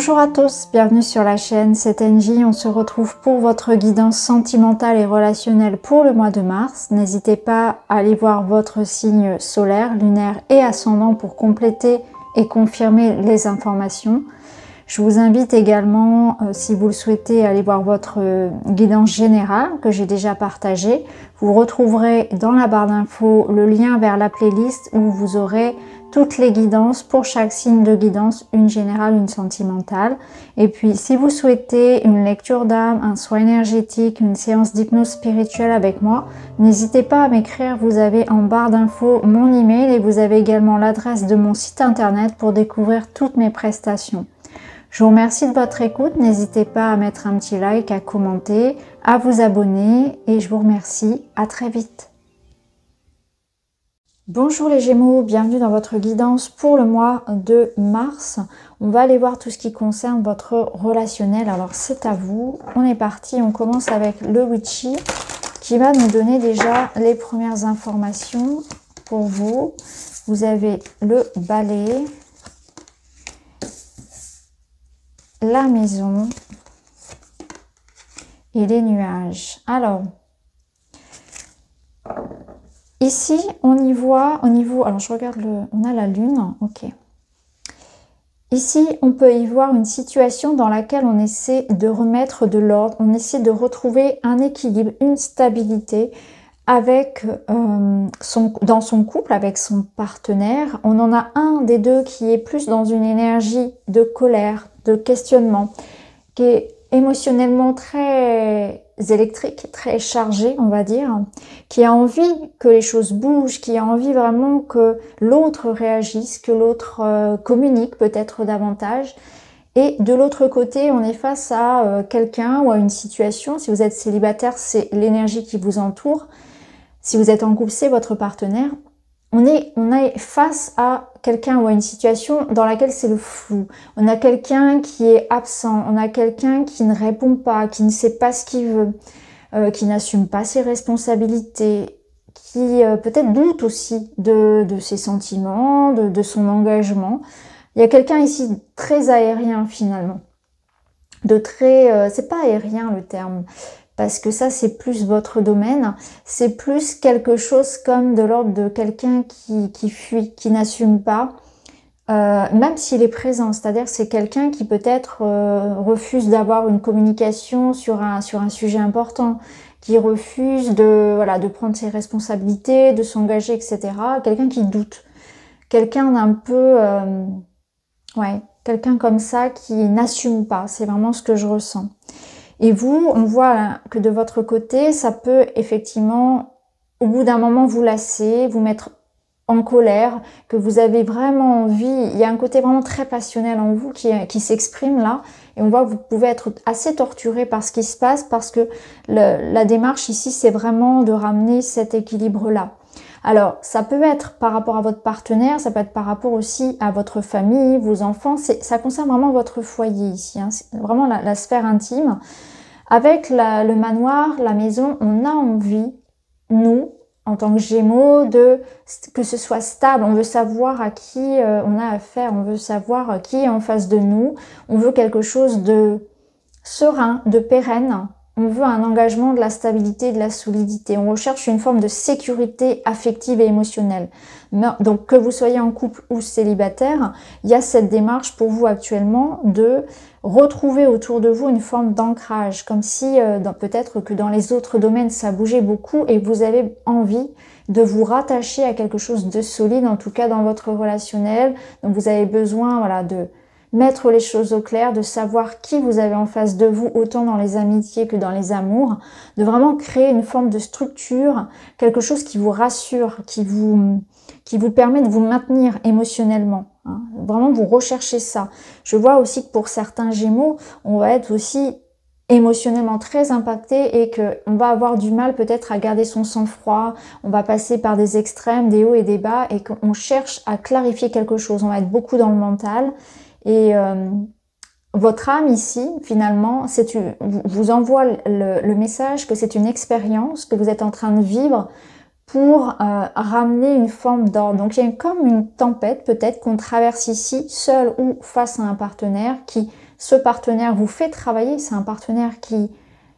Bonjour à tous, bienvenue sur la chaîne, c'est Angie, on se retrouve pour votre guidance sentimentale et relationnelle pour le mois de mars. N'hésitez pas à aller voir votre signe solaire, lunaire et ascendant pour compléter et confirmer les informations. Je vous invite également, si vous le souhaitez, à aller voir votre guidance générale que j'ai déjà partagée. Vous retrouverez dans la barre d'infos le lien vers la playlist où vous aurez toutes les guidances pour chaque signe de guidance, une générale, une sentimentale. Et puis, si vous souhaitez une lecture d'âme, un soin énergétique, une séance d'hypnose spirituelle avec moi, n'hésitez pas à m'écrire. Vous avez en barre d'infos mon email et vous avez également l'adresse de mon site internet pour découvrir toutes mes prestations. Je vous remercie de votre écoute. N'hésitez pas à mettre un petit like, à commenter, à vous abonner et je vous remercie. À très vite. Bonjour les Gémeaux, bienvenue dans votre guidance pour le mois de mars. On va aller voir tout ce qui concerne votre relationnel. Alors c'est à vous. On est parti, on commence avec le Witchy qui va nous donner déjà les premières informations pour vous. Vous avez le balai, la maison et les nuages. Alors, ici, on y voit, au niveau, alors je regarde on a la lune, ok. Ici, on peut y voir une situation dans laquelle on essaie de remettre de l'ordre, on essaie de retrouver un équilibre, une stabilité avec dans son couple, avec son partenaire. On en a un des deux qui est plus dans une énergie de colère, de questionnement, qui est émotionnellement très électrique, très chargé, on va dire, qui a envie que les choses bougent, qui a envie vraiment que l'autre réagisse, que l'autre communique peut-être davantage. Et de l'autre côté, on est face à quelqu'un ou à une situation. Si vous êtes célibataire, c'est l'énergie qui vous entoure. Si vous êtes en couple, c'est votre partenaire. On est face à quelqu'un ou à une situation dans laquelle c'est le flou. On a quelqu'un qui est absent, on a quelqu'un qui ne répond pas, qui ne sait pas ce qu'il veut, qui n'assume pas ses responsabilités, qui peut-être doute aussi de ses sentiments, de son engagement. Il y a quelqu'un ici très aérien finalement. C'est pas aérien le terme, parce que ça c'est plus votre domaine, c'est plus quelque chose comme de l'ordre de quelqu'un qui fuit, qui n'assume pas, même s'il est présent, c'est-à-dire c'est quelqu'un qui peut-être refuse d'avoir une communication sur un sujet important, qui refuse de prendre ses responsabilités, de s'engager, etc. Quelqu'un qui doute, quelqu'un d'un peu, quelqu'un comme ça qui n'assume pas, c'est vraiment ce que je ressens. Et vous, on voit que de votre côté, ça peut effectivement, au bout d'un moment, vous lasser, vous mettre en colère, que vous avez vraiment envie. Il y a un côté vraiment très passionnel en vous qui s'exprime là. Et on voit que vous pouvez être assez torturé par ce qui se passe parce que la démarche ici, c'est vraiment de ramener cet équilibre-là. Alors, ça peut être par rapport à votre partenaire, ça peut être par rapport aussi à votre famille, vos enfants. Ça concerne vraiment votre foyer ici, hein. C'est vraiment la sphère intime. Avec le manoir, la maison, on a envie, nous, en tant que Gémeaux, que ce soit stable. On veut savoir à qui on a affaire, on veut savoir qui est en face de nous. On veut quelque chose de serein, de pérenne. On veut un engagement, de la stabilité, de la solidité. On recherche une forme de sécurité affective et émotionnelle. Donc que vous soyez en couple ou célibataire, il y a cette démarche pour vous actuellement de retrouver autour de vous une forme d'ancrage, comme si peut-être que dans les autres domaines ça bougeait beaucoup et vous avez envie de vous rattacher à quelque chose de solide, en tout cas dans votre relationnel. Donc vous avez besoin de mettre les choses au clair, de savoir qui vous avez en face de vous, autant dans les amitiés que dans les amours, de vraiment créer une forme de structure, quelque chose qui vous rassure, qui vous permet de vous maintenir émotionnellement. Hein. Vraiment, vous recherchez ça. Je vois aussi que pour certains Gémeaux, on va être aussi émotionnellement très impacté et qu'on va avoir du mal peut-être à garder son sang-froid, on va passer par des extrêmes, des hauts et des bas et qu'on cherche à clarifier quelque chose. On va être beaucoup dans le mental. Et votre âme ici, finalement, vous envoie le message que c'est une expérience que vous êtes en train de vivre pour ramener une forme d'ordre. Donc il y a comme une tempête peut-être qu'on traverse ici, seul ou face à un partenaire, qui ce partenaire vous fait travailler, c'est un partenaire qui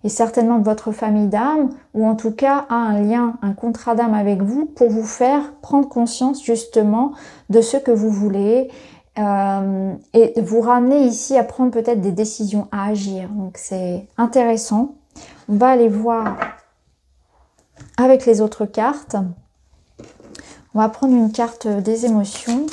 est certainement de votre famille d'âme, ou en tout cas a un lien, un contrat d'âme avec vous pour vous faire prendre conscience justement de ce que vous voulez et vous ramener ici à prendre peut-être des décisions, à agir. Donc c'est intéressant. On va aller voir avec les autres cartes. On va prendre une carte des émotions.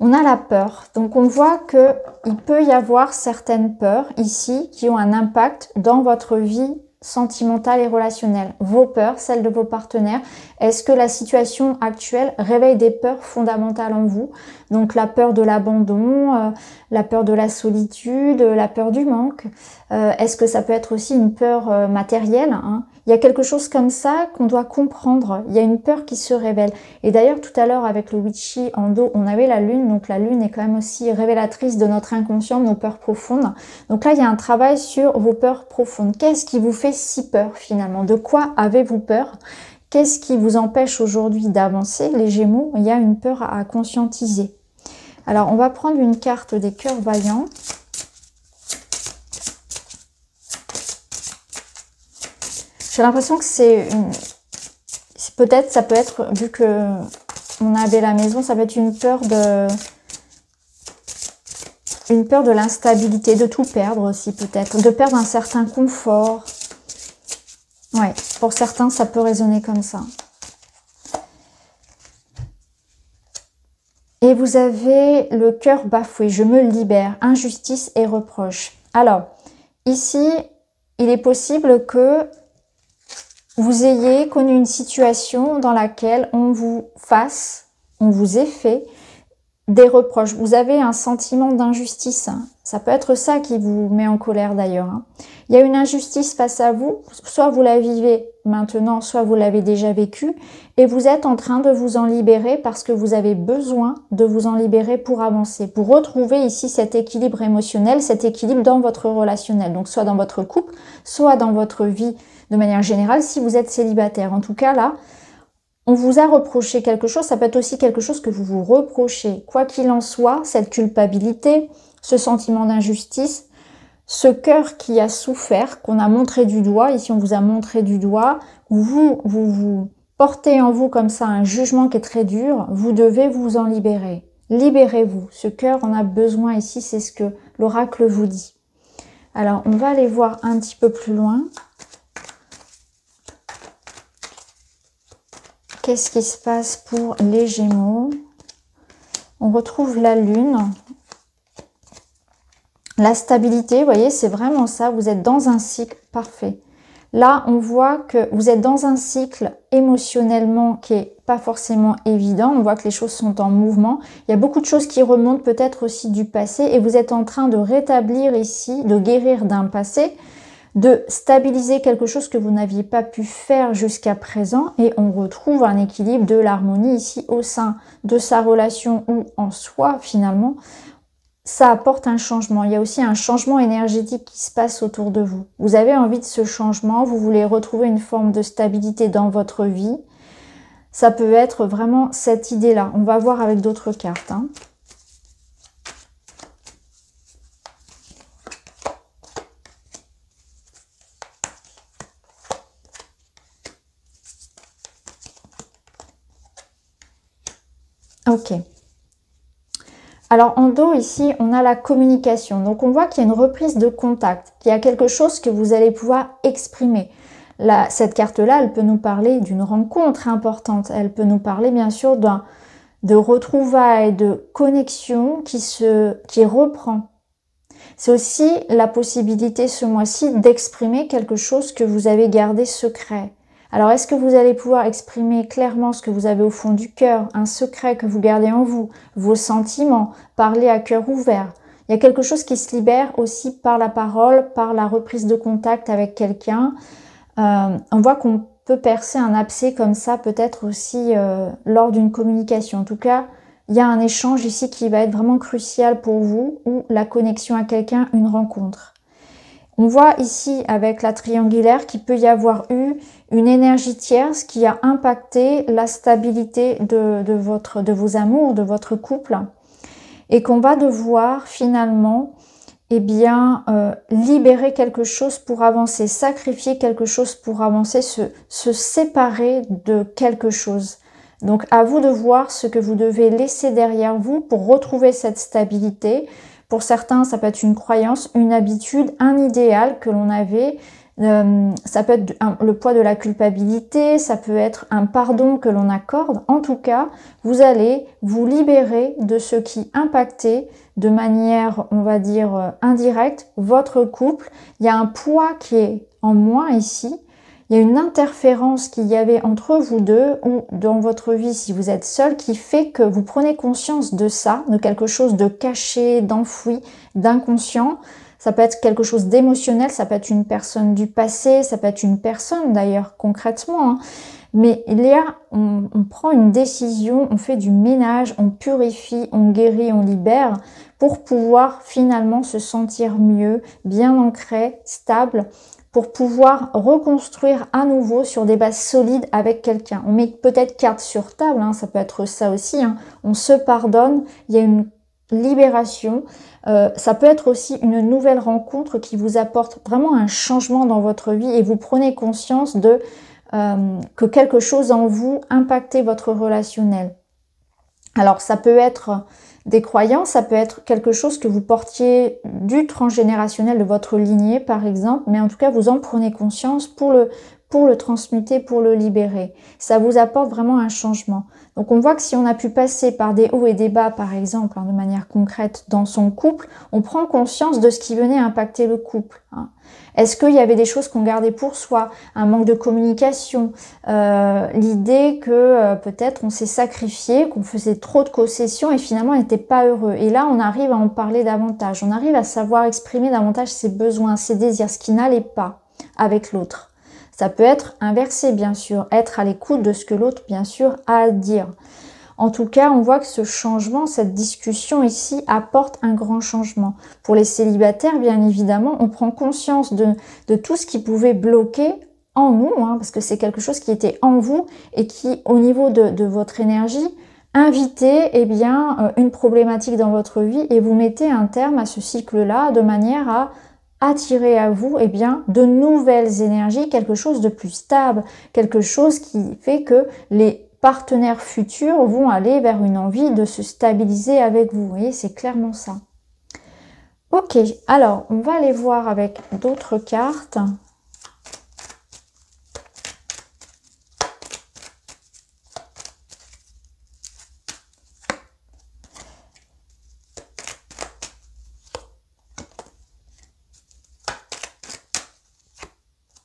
On a la peur. Donc on voit qu'il peut y avoir certaines peurs ici qui ont un impact dans votre vie sentimentale et relationnelle. Vos peurs, celles de vos partenaires. Est-ce que la situation actuelle réveille des peurs fondamentales en vous? Donc la peur de l'abandon, la peur de la solitude, la peur du manque. Est-ce que ça peut être aussi une peur matérielle, hein? Il y a quelque chose comme ça qu'on doit comprendre. Il y a une peur qui se révèle. Et d'ailleurs, tout à l'heure, avec le Witchy en dos, on avait la lune. Donc la lune est quand même aussi révélatrice de notre inconscient, de nos peurs profondes. Donc là, il y a un travail sur vos peurs profondes. Qu'est-ce qui vous fait si peur finalement? De quoi avez-vous peur? Qu'est-ce qui vous empêche aujourd'hui d'avancer? Les Gémeaux, il y a une peur à conscientiser. Alors, on va prendre une carte des cœurs vaillants. J'ai l'impression que c'est une... Peut-être, ça peut être, vu que on avait la maison, ça peut être une peur de... Une peur de l'instabilité, de tout perdre aussi peut-être. De perdre un certain confort. Ouais, pour certains, ça peut résonner comme ça. Et vous avez le cœur bafoué. Je me libère. Injustice et reproche. Alors, ici, il est possible que vous ayez connu une situation dans laquelle on vous ait fait des reproches. Vous avez un sentiment d'injustice. Ça peut être ça qui vous met en colère d'ailleurs. Il y a une injustice face à vous. Soit vous la vivez maintenant, soit vous l'avez déjà vécue. Et vous êtes en train de vous en libérer parce que vous avez besoin de vous en libérer pour avancer. Pour retrouver ici cet équilibre émotionnel, cet équilibre dans votre relationnel. Donc soit dans votre couple, soit dans votre vie de manière générale si vous êtes célibataire. En tout cas là, on vous a reproché quelque chose, ça peut être aussi quelque chose que vous vous reprochez. Quoi qu'il en soit, cette culpabilité, ce sentiment d'injustice, ce cœur qui a souffert, qu'on a montré du doigt, ici on vous a montré du doigt, vous portez en vous comme ça un jugement qui est très dur, vous devez vous en libérer. Libérez-vous, ce cœur en a besoin ici, c'est ce que l'oracle vous dit. Alors on va aller voir un petit peu plus loin. Qu'est-ce qui se passe pour les Gémeaux? On retrouve la lune. La stabilité, vous voyez, c'est vraiment ça. Vous êtes dans un cycle parfait. Là, on voit que vous êtes dans un cycle émotionnellement qui est pas forcément évident. On voit que les choses sont en mouvement. Il y a beaucoup de choses qui remontent peut-être aussi du passé. Et vous êtes en train de rétablir ici, de guérir d'un passé, de stabiliser quelque chose que vous n'aviez pas pu faire jusqu'à présent et on retrouve un équilibre de l'harmonie ici au sein de sa relation ou en soi finalement. Ça apporte un changement. Il y a aussi un changement énergétique qui se passe autour de vous. Vous avez envie de ce changement, vous voulez retrouver une forme de stabilité dans votre vie. Ça peut être vraiment cette idée-là. On va voir avec d'autres cartes. Ok. Alors en dos ici, on a la communication. Donc on voit qu'il y a une reprise de contact, qu'il y a quelque chose que vous allez pouvoir exprimer. Là, cette carte-là, elle peut nous parler d'une rencontre importante. Elle peut nous parler bien sûr de retrouvailles, de connexion qui reprend. C'est aussi la possibilité ce mois-ci d'exprimer quelque chose que vous avez gardé secret. Alors, est-ce que vous allez pouvoir exprimer clairement ce que vous avez au fond du cœur, un secret que vous gardez en vous, vos sentiments, parler à cœur ouvert? Il y a quelque chose qui se libère aussi par la parole, par la reprise de contact avec quelqu'un. On voit qu'on peut percer un abcès comme ça, peut-être aussi lors d'une communication. En tout cas, il y a un échange ici qui va être vraiment crucial pour vous, ou la connexion à quelqu'un, une rencontre. On voit ici avec la triangulaire qu'il peut y avoir eu une énergie tierce qui a impacté la stabilité de vos amours, de votre couple, et qu'on va devoir finalement libérer quelque chose pour avancer, sacrifier quelque chose pour avancer, se séparer de quelque chose. Donc à vous de voir ce que vous devez laisser derrière vous pour retrouver cette stabilité. Pour certains, ça peut être une croyance, une habitude, un idéal que l'on avait. Ça peut être le poids de la culpabilité, ça peut être un pardon que l'on accorde. En tout cas, vous allez vous libérer de ce qui impactait de manière, on va dire, indirecte votre couple. Il y a un poids qui est en moins ici. Il y a une interférence qu'il y avait entre vous deux ou dans votre vie si vous êtes seul qui fait que vous prenez conscience de ça, de quelque chose de caché, d'enfoui, d'inconscient. Ça peut être quelque chose d'émotionnel, ça peut être une personne du passé, ça peut être une personne d'ailleurs concrètement. Hein. Mais on prend une décision, on fait du ménage, on purifie, on guérit, on libère pour pouvoir finalement se sentir mieux, bien ancré, stable, pour pouvoir reconstruire à nouveau sur des bases solides avec quelqu'un. On met peut-être carte sur table, hein, ça peut être ça aussi. Hein. On se pardonne, il y a une libération. Ça peut être aussi une nouvelle rencontre qui vous apporte vraiment un changement dans votre vie et vous prenez conscience de que quelque chose en vous impactait votre relationnel. Alors ça peut être des croyances, ça peut être quelque chose que vous portiez du transgénérationnel de votre lignée par exemple, mais en tout cas vous en prenez conscience pour le transmuter, pour le libérer. Ça vous apporte vraiment un changement. Donc on voit que si on a pu passer par des hauts et des bas par exemple, hein, de manière concrète dans son couple, on prend conscience de ce qui venait impacter le couple. Hein. Est-ce qu'il y avait des choses qu'on gardait pour soi, un manque de communication, l'idée que peut-être on s'est sacrifié, qu'on faisait trop de concessions et finalement on n'était pas heureux. Et là on arrive à en parler davantage, on arrive à savoir exprimer davantage ses besoins, ses désirs, ce qui n'allait pas avec l'autre. Ça peut être inversé bien sûr, être à l'écoute de ce que l'autre bien sûr a à dire. En tout cas, on voit que ce changement, cette discussion ici apporte un grand changement. Pour les célibataires, bien évidemment, on prend conscience de tout ce qui pouvait bloquer en nous, hein, parce que c'est quelque chose qui était en vous et qui, au niveau de votre énergie, invitait une problématique dans votre vie et vous mettez un terme à ce cycle-là de manière à attirer à vous de nouvelles énergies, quelque chose de plus stable, quelque chose qui fait que les partenaires futurs vont aller vers une envie de se stabiliser avec vous. Vous voyez, c'est clairement ça. Ok, alors on va aller voir avec d'autres cartes.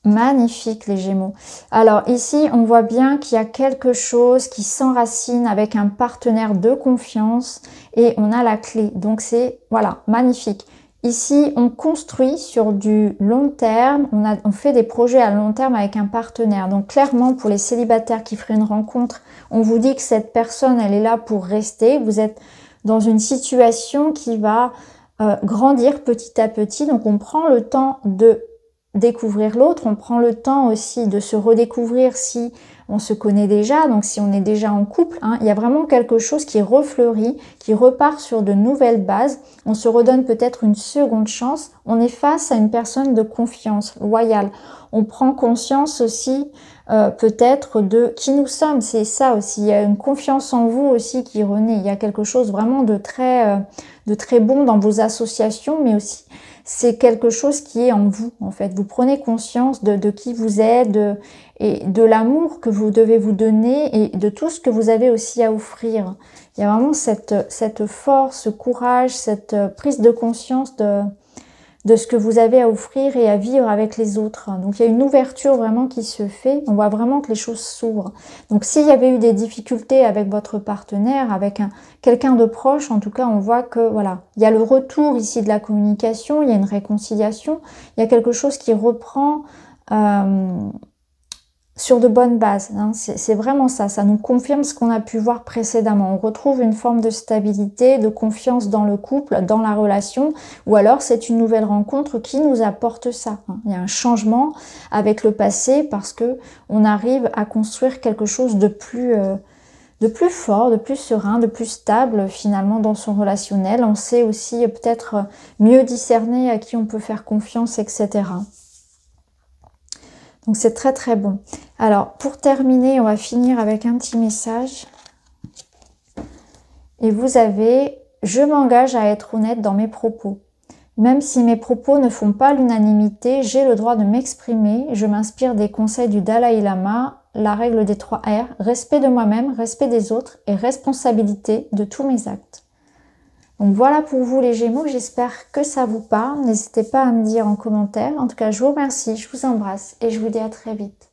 Magnifique les Gémeaux. Alors ici, on voit bien qu'il y a quelque chose qui s'enracine avec un partenaire de confiance et on a la clé. Donc c'est, voilà, magnifique. Ici, on construit sur du long terme, on fait des projets à long terme avec un partenaire. Donc clairement, pour les célibataires qui feraient une rencontre, on vous dit que cette personne, elle est là pour rester. Vous êtes dans une situation qui va grandir petit à petit. Donc on prend le temps de découvrir l'autre, on prend le temps aussi de se redécouvrir si on se connaît déjà, donc si on est déjà en couple, hein, il y a vraiment quelque chose qui refleurit, qui repart sur de nouvelles bases, on se redonne peut-être une seconde chance, on est face à une personne de confiance, loyale, on prend conscience aussi peut-être de qui nous sommes, c'est ça aussi, il y a une confiance en vous aussi qui renaît, il y a quelque chose vraiment de très bon dans vos associations, mais aussi c'est quelque chose qui est en vous, en fait. Vous prenez conscience de qui vous êtes, et de l'amour que vous devez vous donner et de tout ce que vous avez aussi à offrir. Il y a vraiment cette force, ce courage, cette prise de conscience de ce que vous avez à offrir et à vivre avec les autres. Donc il y a une ouverture vraiment qui se fait, on voit vraiment que les choses s'ouvrent. Donc s'il y avait eu des difficultés avec votre partenaire, avec quelqu'un de proche, en tout cas on voit que voilà, il y a le retour ici de la communication, il y a une réconciliation, il y a quelque chose qui reprend sur de bonnes bases. Hein. C'est vraiment ça. Ça nous confirme ce qu'on a pu voir précédemment. On retrouve une forme de stabilité, de confiance dans le couple, dans la relation. Ou alors, c'est une nouvelle rencontre qui nous apporte ça. Hein. Il y a un changement avec le passé parce que on arrive à construire quelque chose de plus fort, de plus serein, de plus stable finalement dans son relationnel. On sait aussi peut-être mieux discerner à qui on peut faire confiance, etc. Donc c'est très très bon. Alors pour terminer, on va finir avec un petit message. Et vous avez « Je m'engage à être honnête dans mes propos. Même si mes propos ne font pas l'unanimité, j'ai le droit de m'exprimer. Je m'inspire des conseils du Dalai Lama, la règle des 3 R, respect de moi-même, respect des autres et responsabilité de tous mes actes. » Donc voilà pour vous les Gémeaux, j'espère que ça vous parle. N'hésitez pas à me dire en commentaire. En tout cas, je vous remercie, je vous embrasse et je vous dis à très vite.